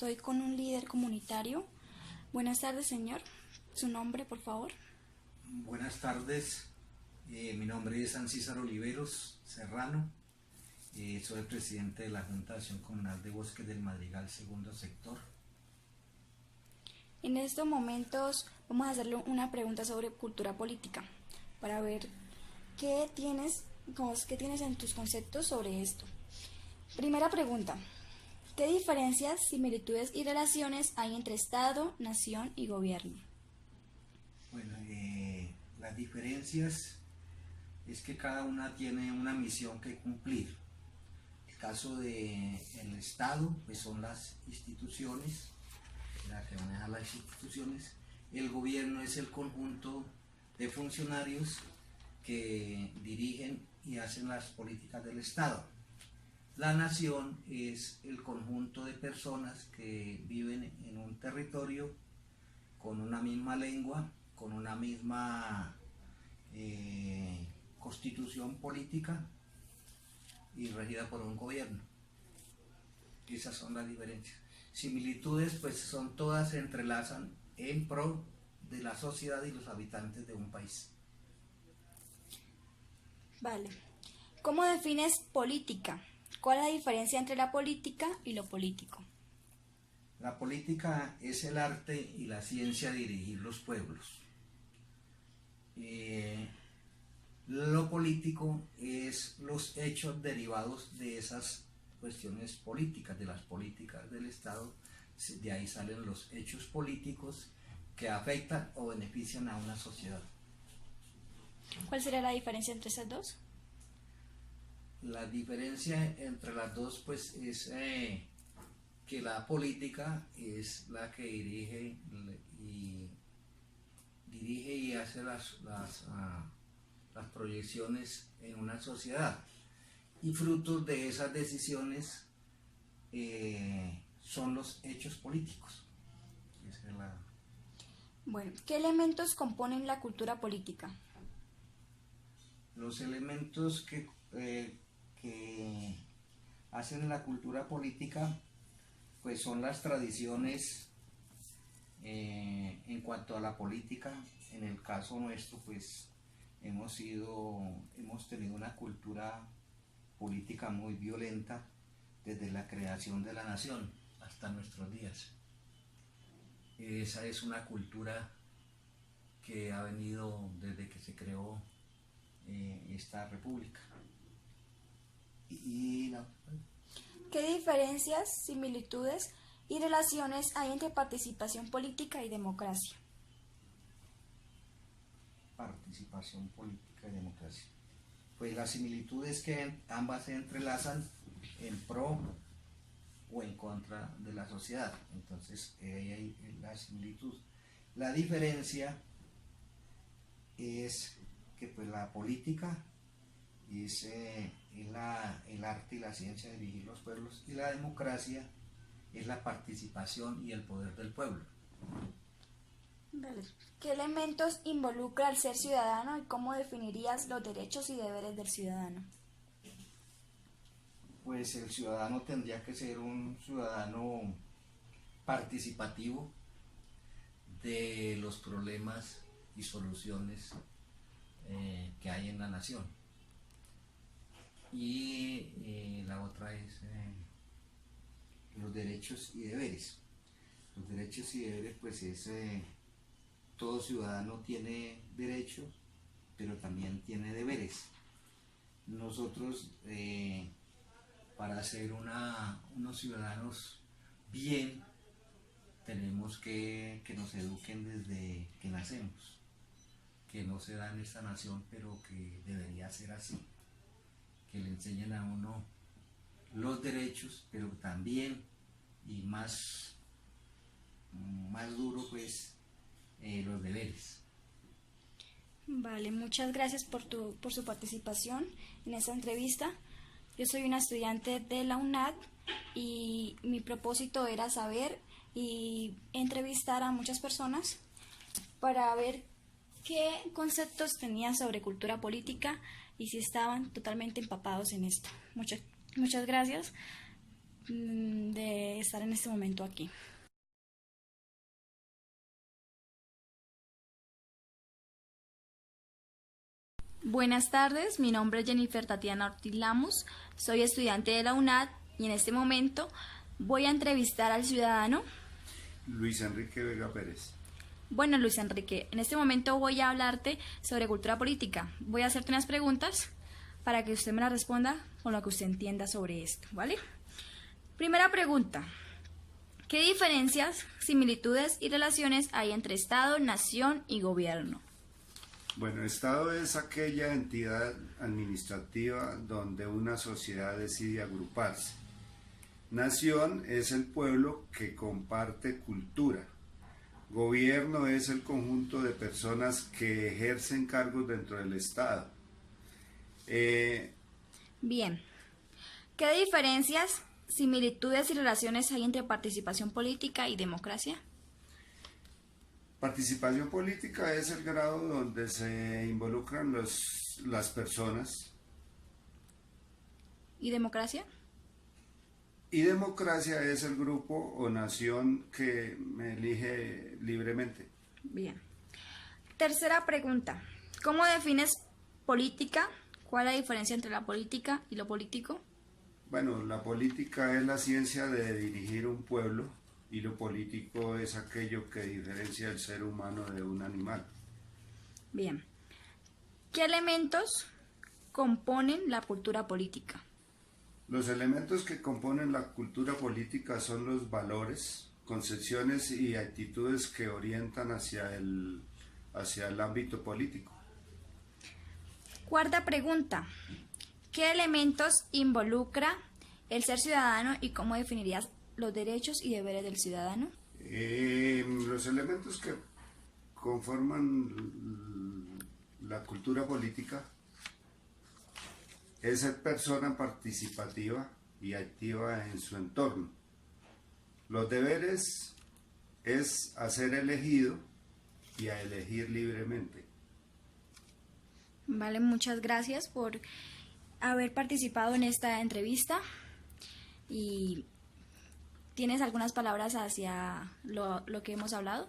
estoy con un líder comunitario. Buenas tardes, señor. Su nombre, por favor. Buenas tardes, mi nombre es Ancísar Oliveros Serrano, soy el presidente de la Junta de Acción Comunal de Bosques del Madrigal, segundo sector. En estos momentos vamos a hacerle una pregunta sobre cultura política para ver qué tienes en tus conceptos sobre esto. Primera pregunta: ¿qué diferencias, similitudes y relaciones hay entre Estado, nación y gobierno? Bueno, las diferencias es que cada una tiene una misión que cumplir. El caso del Estado, pues son las instituciones, la que maneja las instituciones. El gobierno es el conjunto de funcionarios que dirigen y hacen las políticas del Estado. La nación es el conjunto de personas que viven en un territorio con una misma lengua, con una misma constitución política y regida por un gobierno. Esas son las diferencias. Similitudes, pues son todas, se entrelazan en pro de la sociedad y los habitantes de un país. Vale. ¿Cómo defines política? ¿Cuál es la diferencia entre la política y lo político? La política es el arte y la ciencia de dirigir los pueblos. Lo político es los hechos derivados de esas cuestiones políticas, de las políticas del Estado. De ahí salen los hechos políticos que afectan o benefician a una sociedad. ¿Cuál sería la diferencia entre esas dos? La diferencia entre las dos, pues, es que la política es la que dirige y hace las proyecciones en una sociedad, y frutos de esas decisiones son los hechos políticos. Esa es la... Bueno, ¿qué elementos componen la cultura política? Los elementos que hacen la cultura política, pues son las tradiciones en cuanto a la política. En el caso nuestro, pues hemos tenido una cultura política muy violenta desde la creación de la nación hasta nuestros días. Esa es una cultura que ha venido desde que se creó esta república. ¿Qué diferencias, similitudes y relaciones hay entre participación política y democracia? Participación política y democracia. Pues la similitud es que ambas se entrelazan en pro o en contra de la sociedad. Entonces ahí hay la similitud. La diferencia es que pues la política es el arte y la ciencia de dirigir los pueblos, y la democracia es la participación y el poder del pueblo. Vale. ¿Qué elementos involucra el ser ciudadano y cómo definirías los derechos y deberes del ciudadano? Pues el ciudadano tendría que ser un ciudadano participativo de los problemas y soluciones que hay en la nación. Y la otra es los derechos y deberes. Los derechos y deberes, pues es todo ciudadano tiene derechos, pero también tiene deberes. Nosotros, para ser unos ciudadanos bien, tenemos que nos eduquen desde que nacemos, que no se da en esta nación, pero que debería ser así, que le enseñen a uno los derechos, pero también, y más duro, pues, los deberes. Vale, muchas gracias por su participación en esta entrevista. Yo soy una estudiante de la UNAD y mi propósito era saber y entrevistar a muchas personas para ver qué conceptos tenían sobre cultura política y si estaban totalmente empapados en esto. Muchas gracias. de estar en este momento aquí. Buenas tardes, mi nombre es Jennifer Tatiana Ortiz Lamus, soy estudiante de la UNAD y en este momento voy a entrevistar al ciudadano Luis Enrique Vega Pérez. Bueno, Luis Enrique, en este momento voy a hablarte sobre cultura política. Voy a hacerte unas preguntas para que usted me las responda con lo que usted entienda sobre esto, ¿vale? Primera pregunta. ¿Qué diferencias, similitudes y relaciones hay entre Estado, nación y gobierno? Bueno, Estado es aquella entidad administrativa donde una sociedad decide agruparse. Nación es el pueblo que comparte cultura. Gobierno es el conjunto de personas que ejercen cargos dentro del Estado. Bien. ¿Qué diferencias, similitudes y relaciones hay entre participación política y democracia? Participación política es el grado donde se involucran las personas. ¿Y democracia? Y democracia es el grupo o nación que me elige libremente. Bien. Tercera pregunta. ¿Cómo defines política? ¿Cuál es la diferencia entre la política y lo político? Bueno, la política es la ciencia de dirigir un pueblo y lo político es aquello que diferencia el ser humano de un animal. Bien. ¿Qué elementos componen la cultura política? Los elementos que componen la cultura política son los valores, concepciones y actitudes que orientan hacia el ámbito político. Cuarta pregunta. ¿Qué elementos involucra el ser ciudadano y cómo definirías los derechos y deberes del ciudadano? Los elementos que conforman la cultura política es ser persona participativa y activa en su entorno. Los deberes es a ser elegido y a elegir libremente. Vale, muchas gracias por haber participado en esta entrevista y ¿tienes algunas palabras hacia lo que hemos hablado,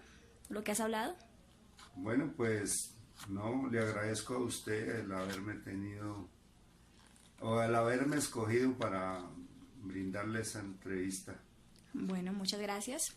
lo que has hablado? Bueno, pues no, le agradezco a usted el haberme tenido o el haberme escogido para brindarle esa entrevista. Bueno, muchas gracias.